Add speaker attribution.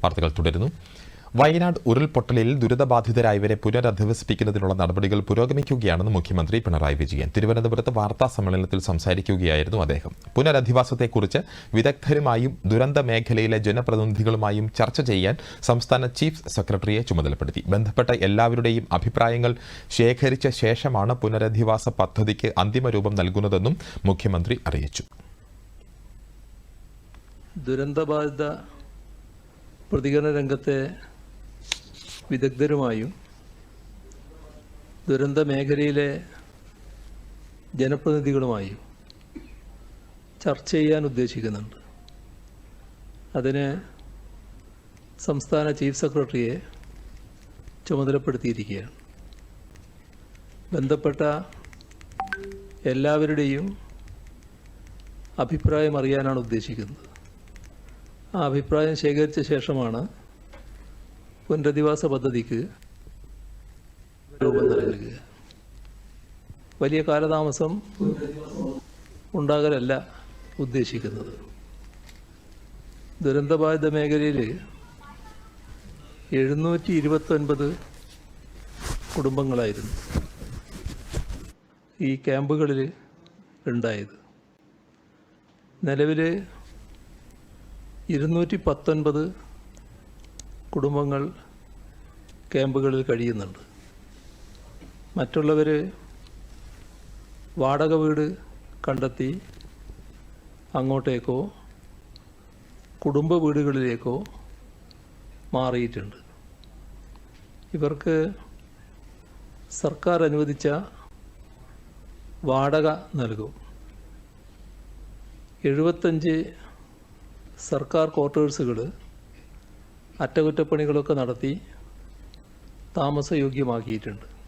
Speaker 1: വാർത്തകൾ തുടരുന്നു. വയനാട് ഉരുൾപൊട്ടലിൽ ദുരിതബാധിതരായവരെ പുനരധിവസിപ്പിക്കുന്നതിനുള്ള നടപടികൾ പുരോഗമിക്കുകയാണെന്ന് മുഖ്യമന്ത്രി പിണറായി വിജയൻ തിരുവനന്തപുരത്ത് വാർത്താ സമ്മേളനത്തിൽ സംസാരിക്കുകയായിരുന്നു അദ്ദേഹം. പുനരധിവാസത്തെക്കുറിച്ച് വിദഗ്ധരുമായും ദുരന്ത മേഖലയിലെ ജനപ്രതിനിധികളുമായും ചർച്ച ചെയ്യാൻ സംസ്ഥാന ചീഫ് സെക്രട്ടറിയെ ചുമതലപ്പെടുത്തി. ബന്ധപ്പെട്ട എല്ലാവരുടെയും അഭിപ്രായങ്ങൾ ശേഖരിച്ച ശേഷമാണ് പുനരധിവാസ പദ്ധതിക്ക് അന്തിമ രൂപം നൽകുന്നതെന്നും മുഖ്യമന്ത്രി അറിയിച്ചു.
Speaker 2: ദുരന്തബാധിത പ്രതികരണ രംഗത്തെ വിദഗ്ധരുമായും ദുരന്ത മേഖലയിലെ ജനപ്രതിനിധികളുമായും ചർച്ച ചെയ്യാൻ ഉദ്ദേശിക്കുന്നുണ്ട്. അതിന് സംസ്ഥാന ചീഫ് സെക്രട്ടറിയെ ചുമതലപ്പെടുത്തിയിരിക്കുകയാണ്. ബന്ധപ്പെട്ട എല്ലാവരുടെയും അഭിപ്രായം അറിയാനാണ് ഉദ്ദേശിക്കുന്നത്. ആ അഭിപ്രായം ശേഖരിച്ച ശേഷമാണ് പുനരധിവാസ പദ്ധതിക്ക് രൂപം നൽകുക. വലിയ കാലതാമസം ഉണ്ടാകലല്ല ഉദ്ദേശിക്കുന്നത്. ദുരന്തബാധിത മേഖലയിൽ 729 കുടുംബങ്ങളായിരുന്നു ഈ ക്യാമ്പുകളിൽ ഉണ്ടായത്. നിലവിൽ 219 കുടുംബങ്ങൾ ക്യാമ്പുകളിൽ കഴിയുന്നുണ്ട്. മറ്റുള്ളവർ വാടക വീട് കണ്ടെത്തി അങ്ങോട്ടേക്കോ കുടുംബ വീടുകളിലേക്കോ മാറിയിട്ടുണ്ട്. ഇവർക്ക് സർക്കാർ അനുവദിച്ച വാടക നൽകും. 75 സർക്കാർ ക്വാർട്ടേഴ്സുകൾ അറ്റകുറ്റപ്പണികളൊക്കെ നടത്തി താമസയോഗ്യമാക്കിയിട്ടുണ്ട്.